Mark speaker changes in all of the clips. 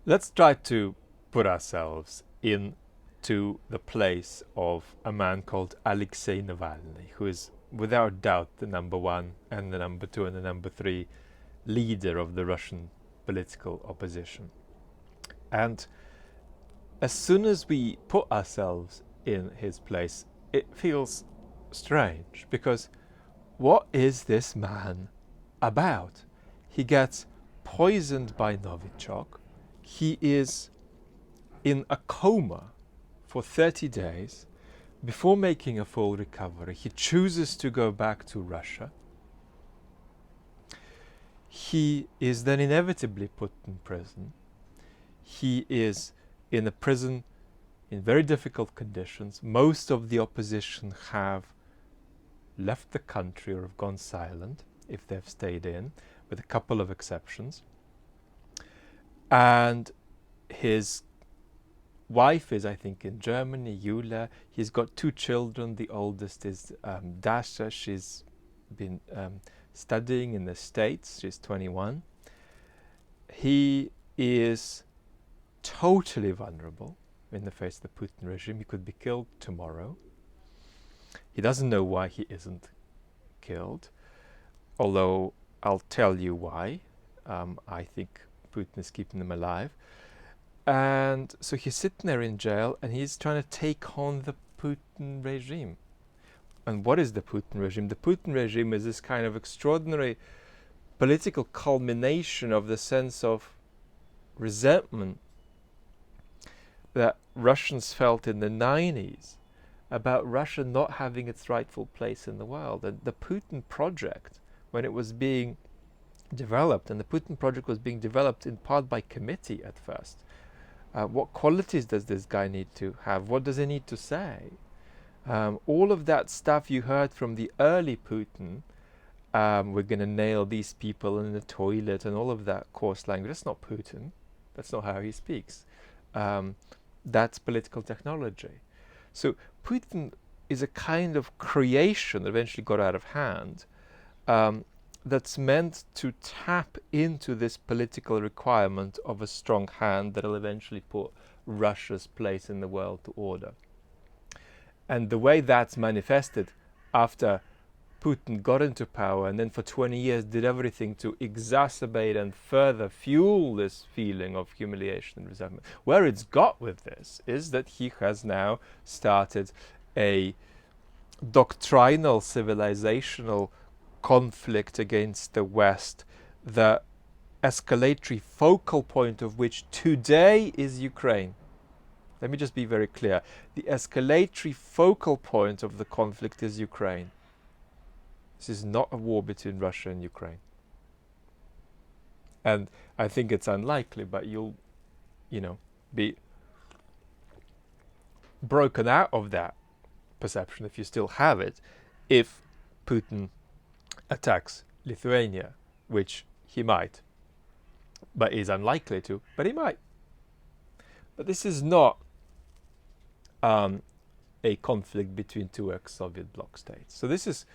Speaker 1: Let's try to put ourselves into the place of a man called Alexei Navalny, who is without doubt the number one and the number two and the number three leader of the Russian political opposition. And as soon as we put ourselves in his place, it feels strange because what is this man about? He gets poisoned by Novichok. He is in a coma for 30 days. Before making a full recovery, he chooses to go back to Russia. He is then inevitably put in prison. He is in a prison in very difficult conditions. Most of the opposition have left the country or have gone silent if they've stayed in, with a couple of exceptions. And his wife is, I think, in Germany, Yulia. He's got two children. The oldest is Dasha. She's been studying in the States. She's 21. He is totally vulnerable in the face of the Putin regime. He could be killed tomorrow. He doesn't know why he isn't killed, although I'll tell you why. I think Putin is keeping him alive. And so he's sitting there in jail and he's trying to take on the Putin regime. And what is the Putin regime? The Putin regime is this kind of extraordinary political culmination of the sense of resentment that Russians felt in the 90s about Russia not having its rightful place in the world. And the Putin project, when it was being developed, and the Putin project was being developed in part by committee at first. What qualities does this guy need to have? What does he need to say? All of that stuff you heard from the early Putin, we're going to nail these people in the toilet and all of that coarse language. That's not Putin. That's not how he speaks. That's political technology. So Putin is a kind of creation that eventually got out of hand, that's meant to tap into this political requirement of a strong hand that will eventually put Russia's place in the world to order. And the way that's manifested after Putin got into power and then for 20 years did everything to exacerbate and further fuel this feeling of humiliation and resentment. Where it's got with this is that he has now started a doctrinal, civilizational conflict against the West, the escalatory focal point of which today is Ukraine. Let me just be very clear. The escalatory focal point of the conflict is Ukraine. This is not a war between Russia and Ukraine. And I think it's unlikely, but you'll, be broken out of that perception, if you still have it, if Putin attacks Lithuania, which he might, but is unlikely to, but he might. But this is not a conflict between two ex-Soviet bloc states. So this is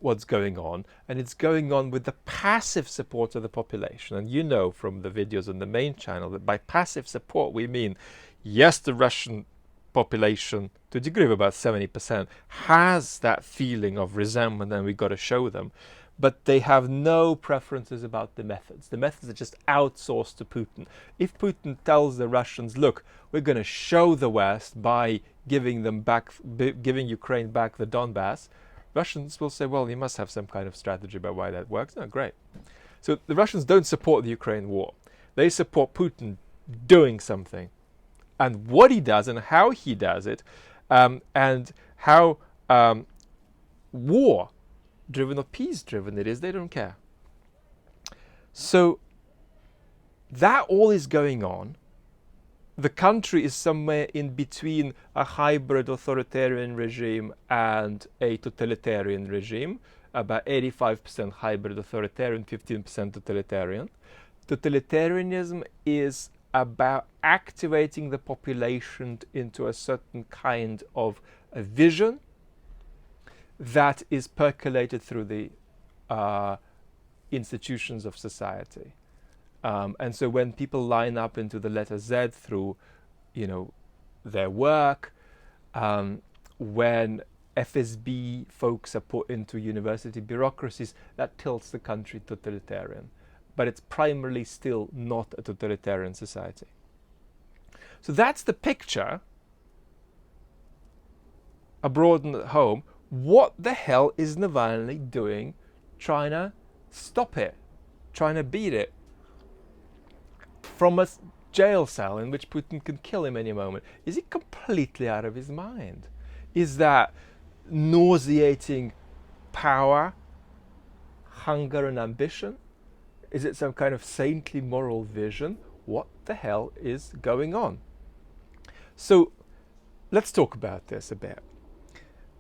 Speaker 1: what's going on, and it's going on with the passive support of the population. And you know from the videos on the main channel that by passive support we mean, yes, the Russian population, to a degree of about 70%, has that feeling of resentment and we've got to show them, but they have no preferences about the methods. The methods are just outsourced to Putin. If Putin tells the Russians, look, we're going to show the West by giving Ukraine back the Donbass, Russians will say, well, you must have some kind of strategy about why that works. No, great. So the Russians don't support the Ukraine war. They support Putin doing something. And what he does and how he does it, and how war-driven or peace-driven it is, they don't care. So that all is going on. The country is somewhere in between a hybrid authoritarian regime and a totalitarian regime, about 85% hybrid authoritarian, 15% totalitarian. Totalitarianism is about activating the population into a certain kind of a vision that is percolated through the institutions of society. And so when people line up into the letter Z through, their work, when FSB folks are put into university bureaucracies, that tilts the country totalitarian. But it's primarily still not a totalitarian society. So that's the picture abroad and at home. What the hell is Navalny doing trying to stop it, trying to beat it from a jail cell in which Putin can kill him any moment? Is he completely out of his mind? Is that nauseating power, hunger and ambition? Is it some kind of saintly moral vision? What the hell is going on? So let's talk about this a bit.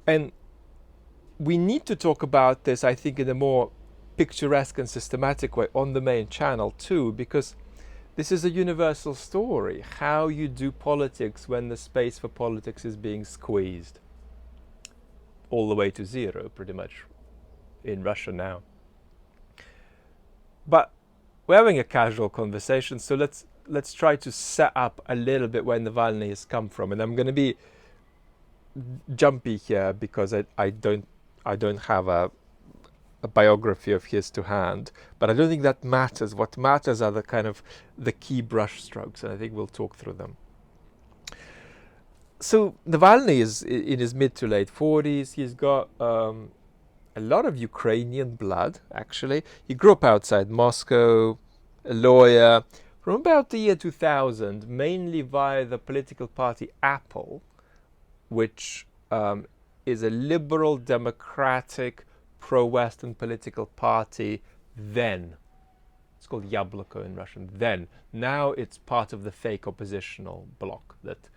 Speaker 1: And we need to talk about this, I think, in a more picturesque and systematic way on the main channel too, because this is a universal story, how you do politics when the space for politics is being squeezed all the way to zero, pretty much, in Russia now. But we're having a casual conversation, so let's try to set up a little bit where Navalny has come from. And I'm going to be jumpy here because I don't have a biography of his to hand, but I don't think that matters. What matters are the key brush strokes, and I think we'll talk through them. So Navalny is in his mid to late 40s. He's got a lot of Ukrainian blood, actually. He grew up outside Moscow, a lawyer, from about the year 2000, mainly via the political party Apple, which is a liberal, democratic, pro-Western political party then. It's called Yabloko in Russian. Then. Now it's part of the fake oppositional bloc that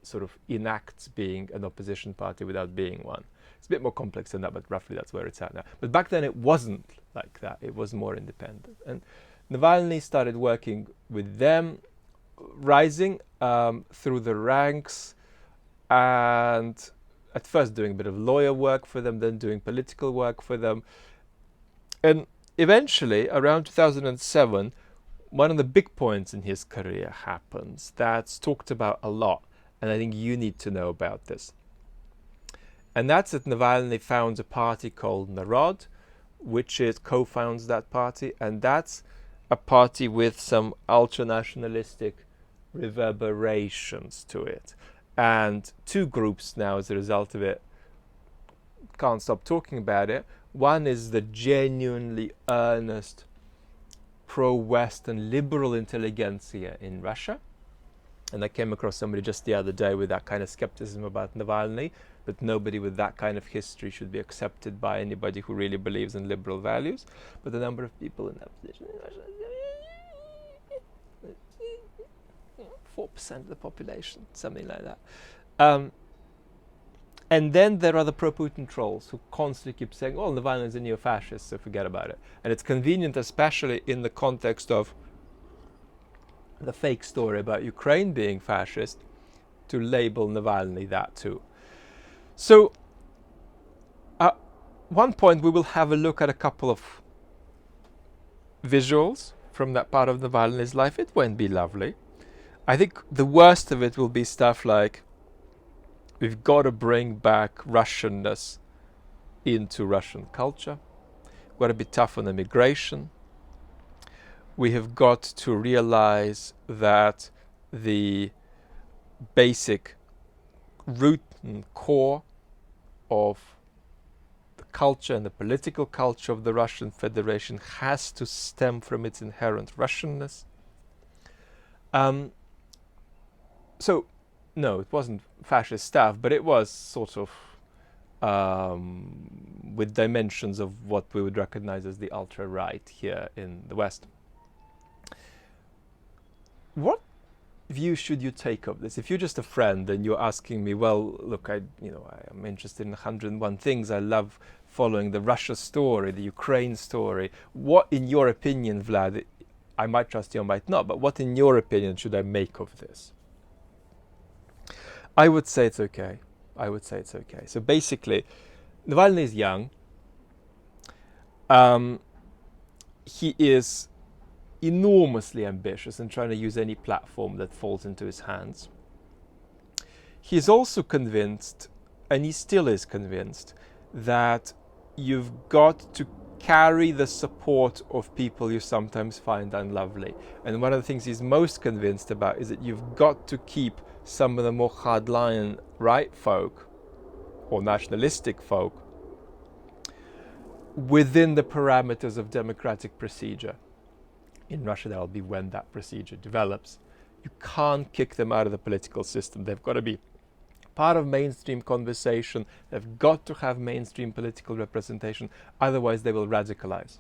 Speaker 1: sort of enacts being an opposition party without being one. It's a bit more complex than that, but roughly that's where it's at now. But back then it wasn't like that. It was more independent. And Navalny started working with them, rising through the ranks, and at first doing a bit of lawyer work for them, then doing political work for them. And eventually, around 2007, one of the big points in his career happens that's talked about a lot, and I think you need to know about this. And that's that Navalny founds a party called Narod, which co-founds that party, and that's a party with some ultra-nationalistic reverberations to it. And two groups now, as a result of it, can't stop talking about it. One is the genuinely earnest pro-Western liberal intelligentsia in Russia. And I came across somebody just the other day with that kind of skepticism about Navalny, that nobody with that kind of history should be accepted by anybody who really believes in liberal values. But the number of people in that position in Russia, 4% of the population, something like that. And then there are the pro-Putin trolls who constantly keep saying, oh, Navalny is a neo-fascist, so forget about it. And it's convenient, especially in the context of the fake story about Ukraine being fascist, to label Navalny that too. So at one point we will have a look at a couple of visuals from that part of Navalny's life. It won't be lovely. I think the worst of it will be stuff like, we've got to bring back Russianness into Russian culture. We've got to be tough on immigration. We have got to realize that the basic root and core of the culture and the political culture of the Russian Federation has to stem from its inherent Russianness. So, no, it wasn't fascist stuff, but it was sort of with dimensions of what we would recognize as the ultra-right here in the West. What view should you take of this? If you're just a friend and you're asking me, well, look, I am interested in 101 things. I love following the Russia story, the Ukraine story. What, in your opinion, Vlad, I might trust you, I might not, but what, in your opinion, should I make of this? I would say it's okay. So basically, Navalny is young. He is enormously ambitious and trying to use any platform that falls into his hands. He's also convinced, and he still is convinced, that you've got to carry the support of people you sometimes find unlovely. And one of the things he's most convinced about is that you've got to keep some of the more hardline right folk or nationalistic folk within the parameters of democratic procedure. In Russia, that'll be when that procedure develops. You can't kick them out of the political system. They've got to be part of mainstream conversation. They've got to have mainstream political representation. Otherwise, they will radicalize.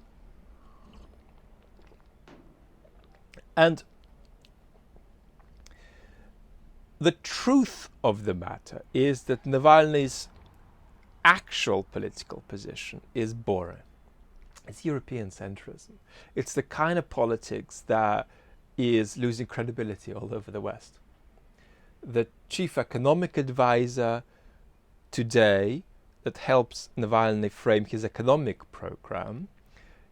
Speaker 1: And the truth of the matter is that Navalny's actual political position is boring. It's European centrism. It's the kind of politics that is losing credibility all over the West. The chief economic advisor today that helps Navalny frame his economic program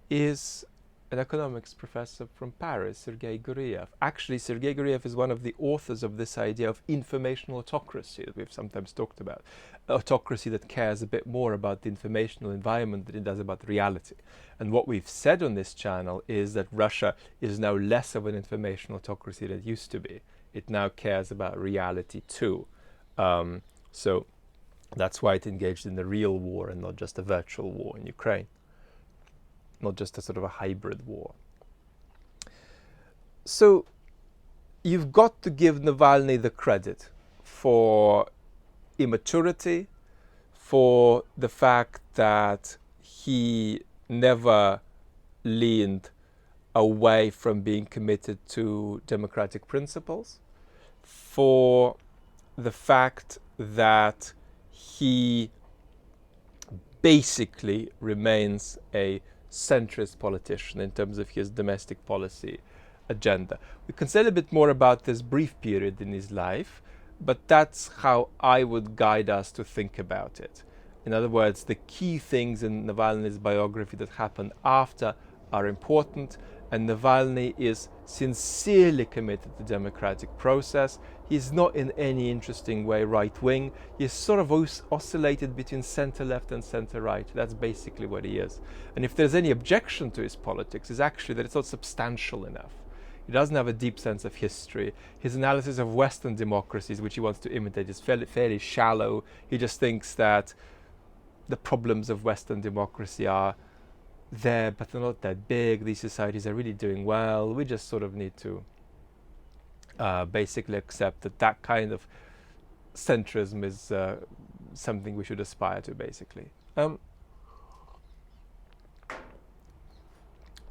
Speaker 1: is an economics professor from Paris, Sergei Guriev. Actually, Sergei Guriev is one of the authors of this idea of informational autocracy that we've sometimes talked about. Autocracy that cares a bit more about the informational environment than it does about reality. And what we've said on this channel is that Russia is now less of an informational autocracy than it used to be. It now cares about reality too. So that's why it engaged in the real war and not just a virtual war in Ukraine. Not just a sort of a hybrid war. So you've got to give Navalny the credit for immaturity, for the fact that he never leaned away from being committed to democratic principles, for the fact that he basically remains a centrist politician in terms of his domestic policy agenda. We can say a little bit more about this brief period in his life, but that's how I would guide us to think about it. In other words, the key things in Navalny's biography that happened after are important, and Navalny is sincerely committed to the democratic process. He's not in any interesting way right-wing. He's sort of oscillated between center-left and center-right. That's basically what he is. And if there's any objection to his politics, it's actually that it's not substantial enough. He doesn't have a deep sense of history. His analysis of Western democracies, which he wants to imitate, is fairly shallow. He just thinks that the problems of Western democracy are there, but they're not that big. These societies are really doing well. We just sort of need to basically accept that that kind of centrism is something we should aspire to, basically. So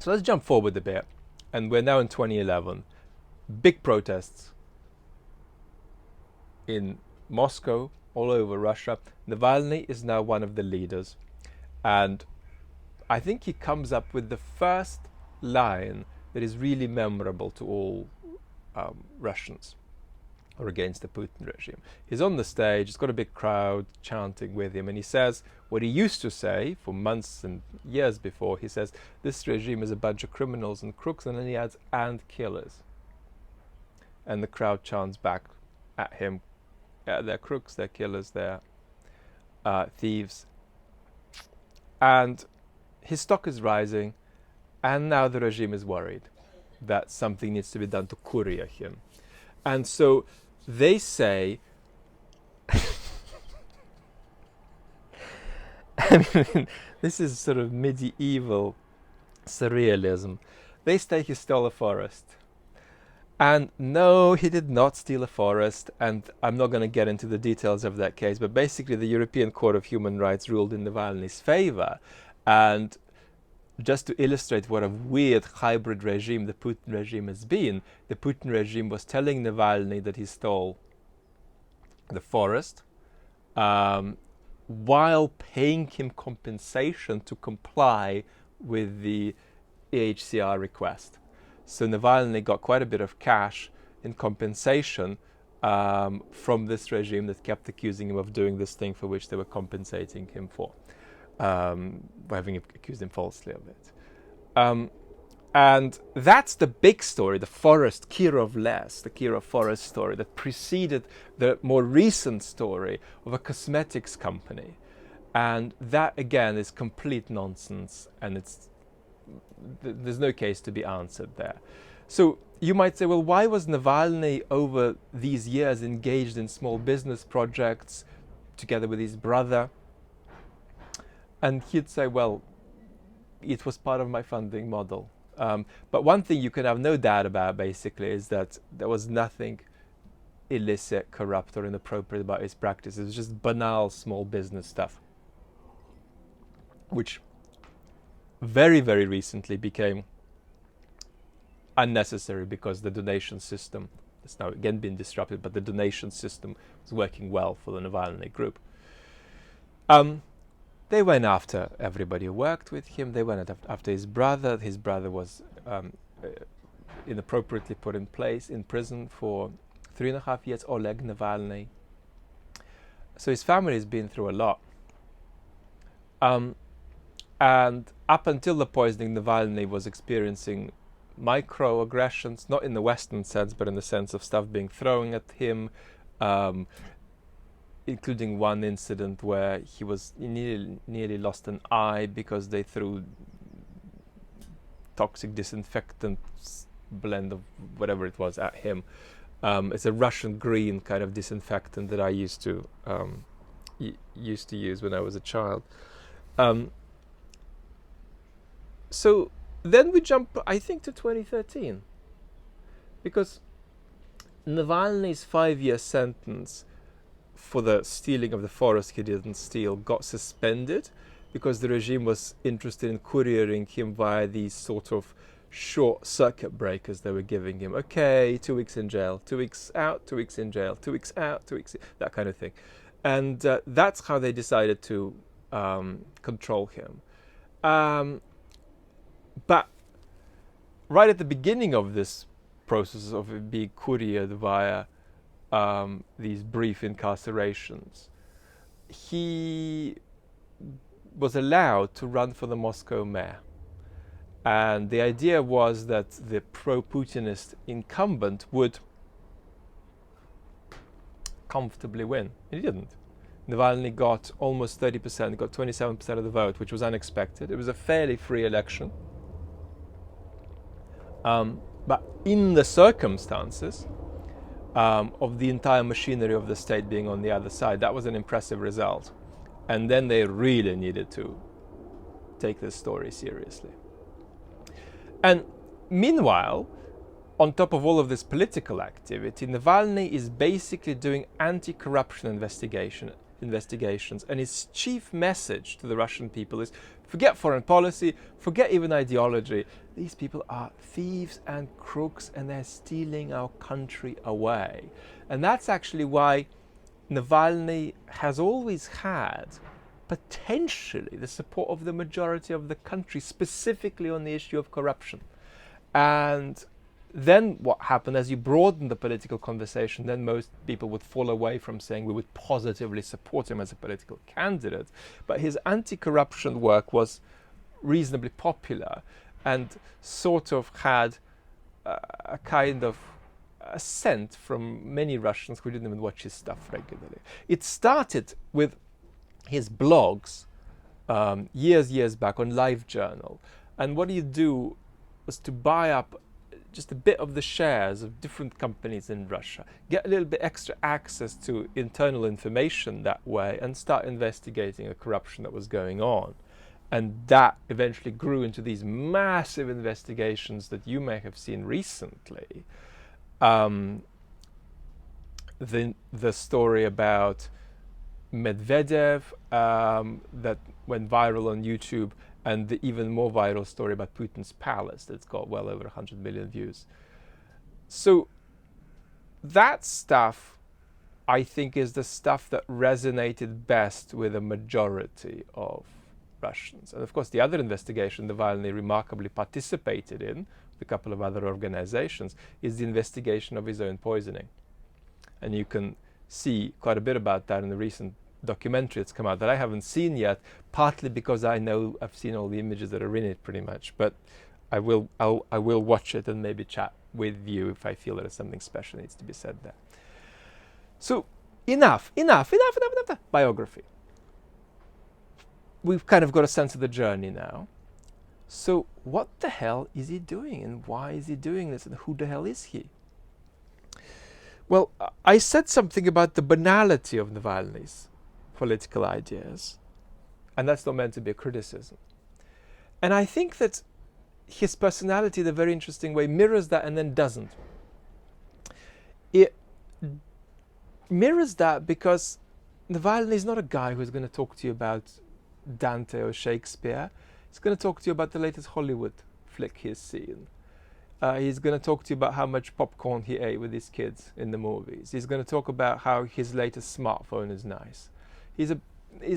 Speaker 1: let's jump forward a bit. And we're now in 2011. Big protests in Moscow, all over Russia. Navalny is now one of the leaders. And I think he comes up with the first line that is really memorable to all Russians or against the Putin regime. He's on the stage, he's got a big crowd chanting with him, and he says what he used to say for months and years before. He says, this regime is a bunch of criminals and crooks, and then he adds, and killers. And the crowd chants back at him, they're crooks, they're killers, they're thieves. And his stock is rising, and now the regime is worried that something needs to be done to courier him. And so they say, I mean, this is sort of medieval surrealism. They say he stole a forest. And no, he did not steal a forest, and I'm not going to get into the details of that case, but basically the European Court of Human Rights ruled in Navalny's favor. And just to illustrate what a weird hybrid regime the Putin regime has been, the Putin regime was telling Navalny that he stole the forest while paying him compensation to comply with the EHCR request. So Navalny got quite a bit of cash in compensation from this regime that kept accusing him of doing this thing for which they were compensating him for. By having accused him falsely of it. And that's the big story, the forest, Kirov Les, the Kirov forest story that preceded the more recent story of a cosmetics company. And that, again, is complete nonsense, and there's no case to be answered there. So you might say, well, why was Navalny over these years engaged in small business projects together with his brother? And he'd say, well, it was part of my funding model. But one thing you can have no doubt about, basically, is that there was nothing illicit, corrupt, or inappropriate about his practice. It was just banal small business stuff, which very, very recently became unnecessary because the donation system has now again been disrupted, but the donation system was working well for the Navalny group. They went after everybody who worked with him. They went after his brother. His brother was inappropriately put in prison for 3.5 years, Oleg Navalny. So his family has been through a lot. And up until the poisoning, Navalny was experiencing microaggressions, not in the Western sense, but in the sense of stuff being thrown at him, including one incident where he nearly lost an eye because they threw toxic disinfectant blend of whatever it was at him. It's a Russian green kind of disinfectant that I used to use when I was a child. So then we jump, I think, to 2013, because Navalny's 5-year sentence for the stealing of the forest he didn't steal got suspended because the regime was interested in couriering him via these sort of short circuit breakers they were giving him. Okay, 2 weeks in jail, 2 weeks out, 2 weeks in jail, 2 weeks out, 2 weeks in, that kind of thing. And that's how they decided to control him. But right at the beginning of this process of being couriered via these brief incarcerations, he was allowed to run for the Moscow mayor. And the idea was that the pro-Putinist incumbent would comfortably win. He didn't. Navalny got almost 30%, got 27% of the vote, which was unexpected. It was a fairly free election. But in the circumstances of the entire machinery of the state being on the other side, that was an impressive result. And then they really needed to take this story seriously. And meanwhile, on top of all of this political activity, Navalny is basically doing anti-corruption investigations, and his chief message to the Russian people is, forget foreign policy, forget even ideology. These people are thieves and crooks, and they're stealing our country away. And that's actually why Navalny has always had potentially the support of the majority of the country, specifically on the issue of corruption. And then what happened, as you broaden the political conversation, then most people would fall away from saying we would positively support him as a political candidate. But his anti-corruption work was reasonably popular and sort of had a kind of assent from many Russians who didn't even watch his stuff regularly. It started with his blogs years back on LiveJournal. And what he'd do was to buy up just a bit of the shares of different companies in Russia, get a little bit extra access to internal information that way, and start investigating the corruption that was going on. And that eventually grew into these massive investigations that you may have seen recently. The story about Medvedev that went viral on YouTube, and the even more viral story about Putin's palace that's got well over 100 million views. So that stuff, I think, is the stuff that resonated best with a majority of Russians. And of course, the other investigation Navalny remarkably participated in, with a couple of other organizations, is the investigation of his own poisoning. And you can see quite a bit about that in the recent documentary that's come out that I haven't seen yet, partly because I know I've seen all the images that are in it pretty much, but I will watch it and maybe chat with you if I feel there is something special needs to be said there. So enough. Biography. We've kind of got a sense of the journey now. So what the hell is he doing, and why is he doing this, and who the hell is he? Well, I said something about the banality of Navalny's political ideas, and that's not meant to be a criticism. And I think that his personality, in a very interesting way, mirrors that and then doesn't. It mirrors that because Navalny is not a guy who's going to talk to you about Dante or Shakespeare. He's going to talk to you about the latest Hollywood flick he's seen. He's going to talk to you about how much popcorn he ate with his kids in the movies. He's going to talk about how his latest smartphone is nice. He's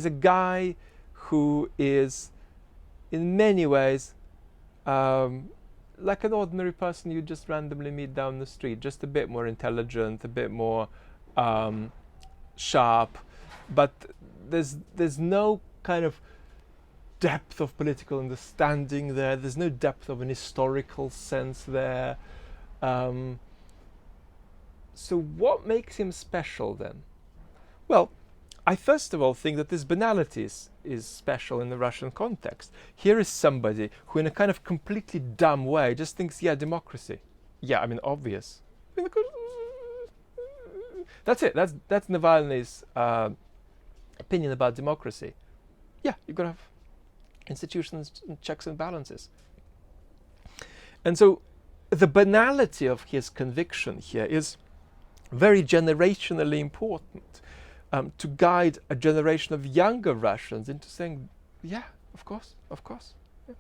Speaker 1: a guy who is, in many ways, like an ordinary person you just randomly meet down the street, just a bit more intelligent, a bit more sharp, but there's no kind of depth of political understanding there. There's no depth of an historical sense there. So what makes him special then? Well, I first of all think that this banality is special in the Russian context. Here is somebody who in a kind of completely dumb way just thinks, yeah, democracy. Yeah, I mean, obvious. That's it. That's Navalny's opinion about democracy. Yeah, you've got to have institutions, checks and balances. And so the banality of his conviction here is very generationally important to guide a generation of younger Russians into saying, yeah, of course. Yeah.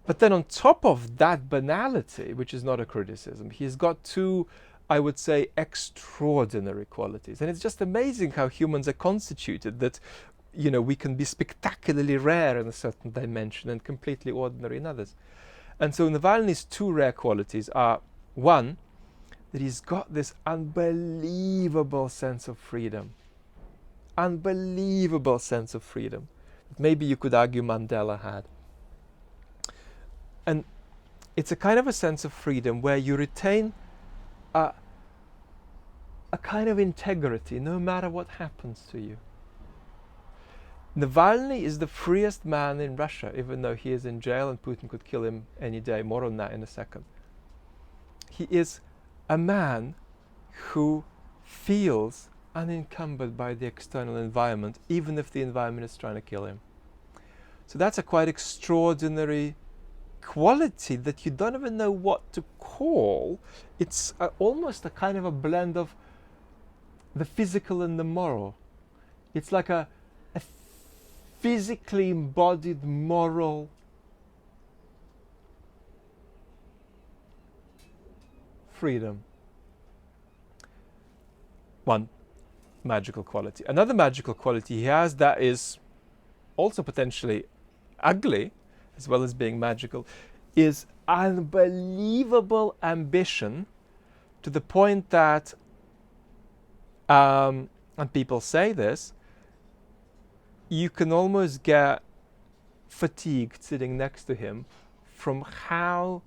Speaker 1: But then on top of that banality, which is not a criticism, he's got two, I would say, extraordinary qualities. And it's just amazing how humans are constituted, that we can be spectacularly rare in a certain dimension and completely ordinary in others. And so Navalny's two rare qualities are, one, that he's got this unbelievable sense of freedom. Unbelievable sense of freedom. Maybe you could argue Mandela had. And it's a kind of a sense of freedom where you retain a kind of integrity no matter what happens to you. Navalny is the freest man in Russia, even though he is in jail and Putin could kill him any day. More on that in a second. He is a man who feels unencumbered by the external environment, even if the environment is trying to kill him. So that's a quite extraordinary quality that you don't even know what to call. It's almost a kind of a blend of the physical and the moral. It's like a physically embodied moral freedom. One magical quality. Another magical quality he has that is also potentially ugly as well as being magical is unbelievable ambition, to the point that and people say this, you can almost get fatigued sitting next to him from how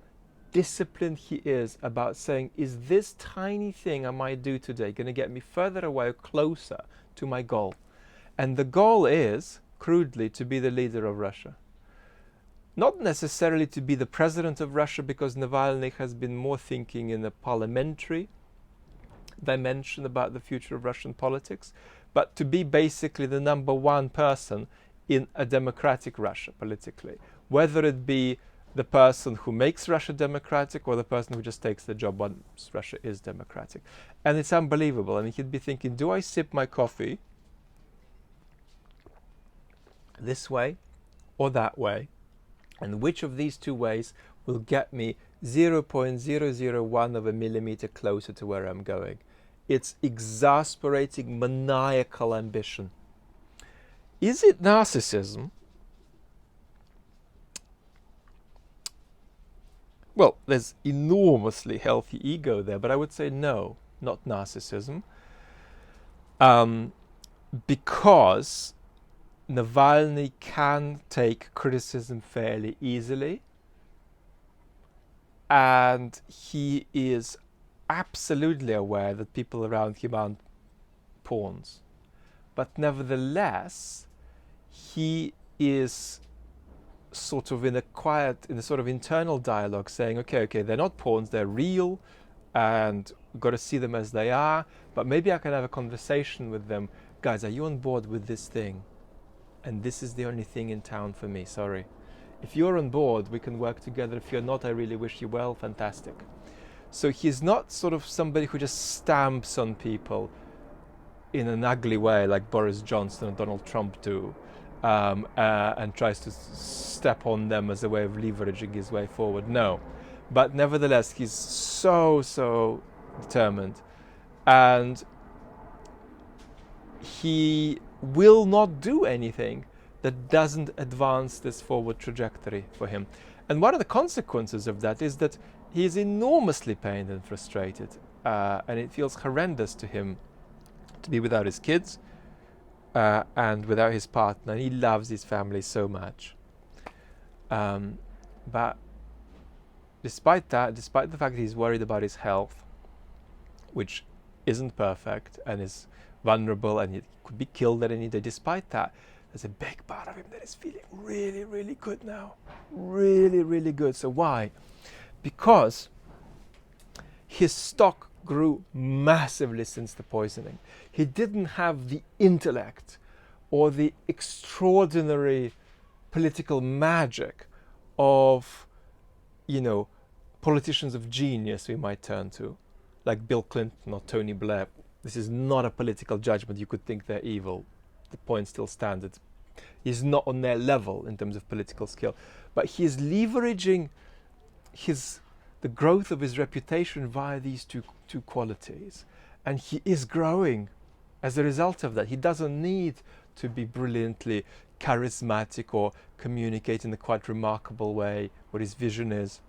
Speaker 1: disciplined he is about saying, is this tiny thing I might do today going to get me further away or closer to my goal? And the goal is, crudely, to be the leader of Russia. Not necessarily to be the president of Russia, because Navalny has been more thinking in a parliamentary dimension about the future of Russian politics, but to be basically the number one person in a democratic Russia politically, whether it be the person who makes Russia democratic or the person who just takes the job once Russia is democratic. And it's unbelievable. I mean, he'd be thinking, do I sip my coffee this way or that way? And which of these two ways will get me 0.001 of a millimeter closer to where I'm going? It's exasperating, maniacal ambition. Is it narcissism? Well, there's enormously healthy ego there, but I would say no, not narcissism. Because Navalny can take criticism fairly easily. and he is absolutely aware that people around him aren't pawns. But nevertheless, he is sort of in a sort of internal dialogue saying, okay, they're not pawns, they're real, and got to see them as they are, but maybe I can have a conversation with them. Guys, are you on board with this thing? And this is the only thing in town for me, sorry. If you're on board, we can work together. If you're not, I really wish you well, fantastic. So he's not sort of somebody who just stamps on people in an ugly way like Boris Johnson and Donald Trump do, and tries to step on them as a way of leveraging his way forward. No. But nevertheless, he's so determined. And he will not do anything that doesn't advance this forward trajectory for him. And one of the consequences of that is that he is enormously pained and frustrated. And it feels horrendous to him to be without his kids and without his partner. He loves his family so much. But despite that, despite the fact that he's worried about his health, which isn't perfect and is vulnerable and he could be killed at any day, despite that, there's a big part of him that is feeling really good now. Really good. So why? Because his stock grew massively since the poisoning. He didn't have the intellect or the extraordinary political magic of, politicians of genius we might turn to, like Bill Clinton or Tony Blair. This is not a political judgment. You could think they're evil. The point still stands. He's not on their level in terms of political skill, but he is leveraging the growth of his reputation via these two qualities, and he is growing as a result of that. He doesn't need to be brilliantly charismatic or communicate in a quite remarkable way what his vision is.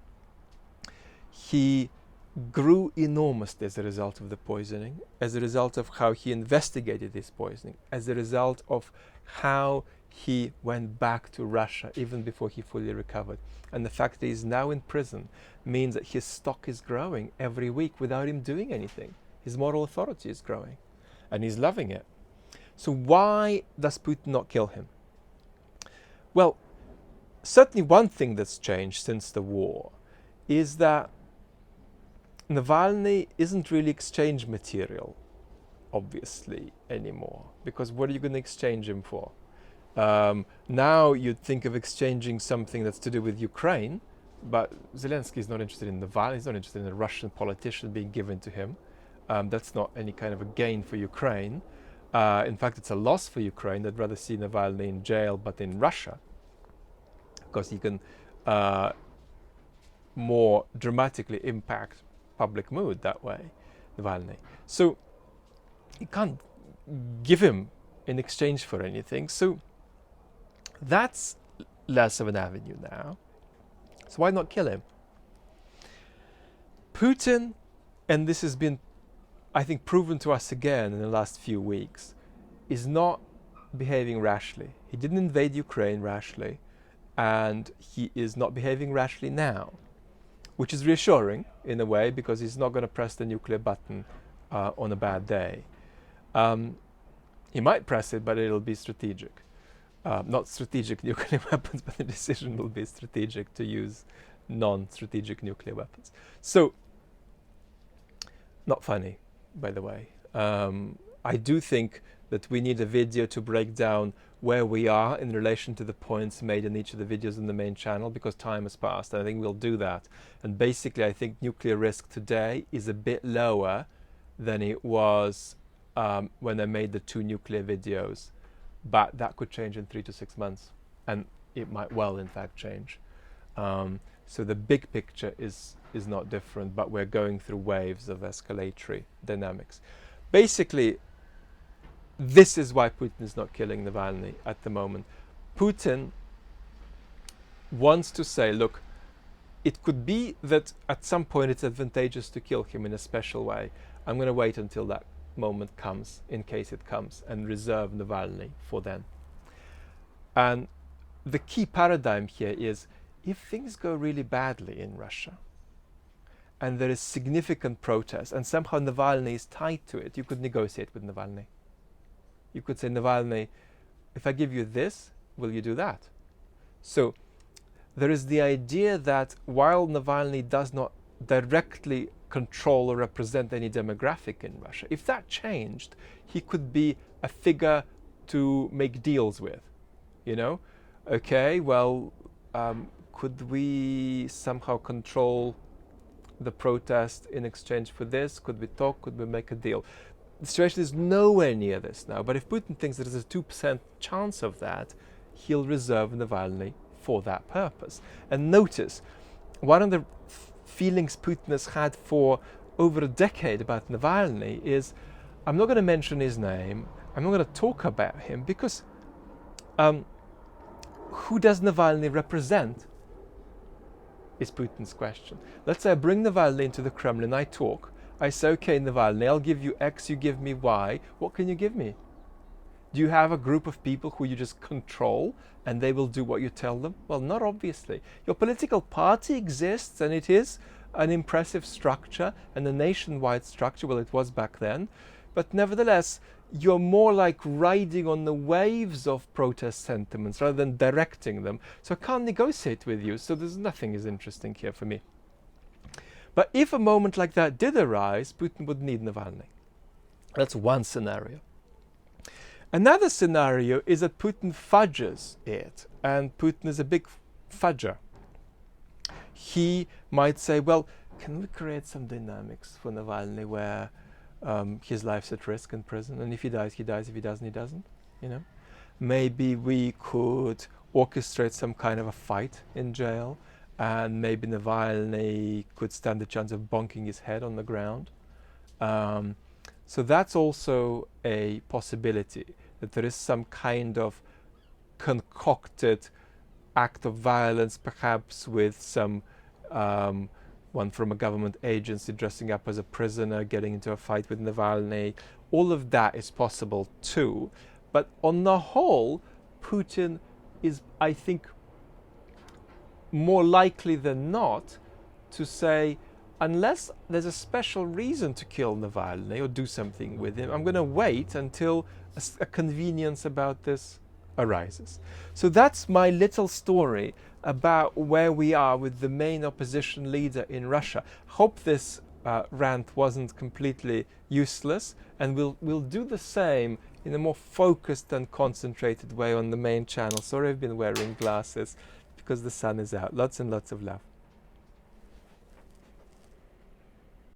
Speaker 1: He grew enormously as a result of the poisoning, as a result of how he investigated this poisoning, as a result of how he went back to Russia even before he fully recovered. And the fact that he's now in prison means that his stock is growing every week without him doing anything. His moral authority is growing, and he's loving it. So why does Putin not kill him? Well, certainly one thing that's changed since the war is that Navalny isn't really exchange material, obviously, anymore. Because what are you going to exchange him for? Now you'd think of exchanging something that's to do with Ukraine, but Zelensky is not interested in Navalny. He's not interested in a Russian politician being given to him. That's not any kind of a gain for Ukraine. In fact, it's a loss for Ukraine. They'd rather see Navalny in jail, but in Russia, because he can more dramatically impact public mood that way, Navalny. So you can't give him in exchange for anything. So that's less of an avenue now. So why not kill him? Putin, and this has been, I think, proven to us again in the last few weeks, is not behaving rashly. He didn't invade Ukraine rashly, and he is not behaving rashly now, which is reassuring in a way, because he's not going to press the nuclear button on a bad day. He might press it, but it'll be strategic. Not strategic nuclear weapons, but the decision will be strategic to use non-strategic nuclear weapons. So, not funny, by the way. I do think that we need a video to break down where we are in relation to the points made in each of the videos in the main channel, because time has passed. I think we'll do that. And basically, I think nuclear risk today is a bit lower than it was when I made the 2 nuclear videos. But that could change in 3 to 6 months. And it might well, in fact, change. So the big picture is not different, but we're going through waves of escalatory dynamics. Basically, this is why Putin is not killing Navalny at the moment. Putin wants to say, look, it could be that at some point it's advantageous to kill him in a special way. I'm going to wait until that moment comes, in case it comes, and reserve Navalny for then. And the key paradigm here is, if things go really badly in Russia, and there is significant protest, and somehow Navalny is tied to it, you could negotiate with Navalny. You could say, Navalny, if I give you this, will you do that? So there is the idea that while Navalny does not directly control or represent any demographic in Russia, if that changed, he could be a figure to make deals with. You know, okay, well, could we somehow control the protest in exchange for this? Could we talk? Could we make a deal? The situation is nowhere near this now, but if Putin thinks there's a 2% chance of that, he'll reserve Navalny for that purpose. And notice, one of the feelings Putin has had for over a decade about Navalny is, I'm not going to mention his name, I'm not going to talk about him, because who does Navalny represent is Putin's question. Let's say I bring Navalny into the Kremlin, I talk, I say, okay, Navalny, I'll give you X, you give me Y, what can you give me? Do you have a group of people who you just control and they will do what you tell them? Well, not obviously. Your political party exists, and it is an impressive structure and a nationwide structure, well, it was back then, but nevertheless, you're more like riding on the waves of protest sentiments rather than directing them. So I can't negotiate with you, so there's nothing is interesting here for me. But if a moment like that did arise, Putin would need Navalny. That's one scenario. Another scenario is that Putin fudges it, and Putin is a big fudger. He might say, well, can we create some dynamics for Navalny where his life's at risk in prison, and if he dies, he dies, if he doesn't, he doesn't, you know? Maybe we could orchestrate some kind of a fight in jail, and maybe Navalny could stand the chance of bonking his head on the ground. So that's also a possibility, that there is some kind of concocted act of violence, perhaps with some one from a government agency dressing up as a prisoner, getting into a fight with Navalny. All of that is possible too. But on the whole, Putin is, I think, more likely than not to say, unless there's a special reason to kill Navalny or do something with him, I'm going to wait until a convenience about this arises. So that's my little story about where we are with the main opposition leader in Russia. Hope this rant wasn't completely useless, and we'll do the same in a more focused and concentrated way on the main channel. Sorry I've been wearing glasses because the sun is out. Lots and lots of love.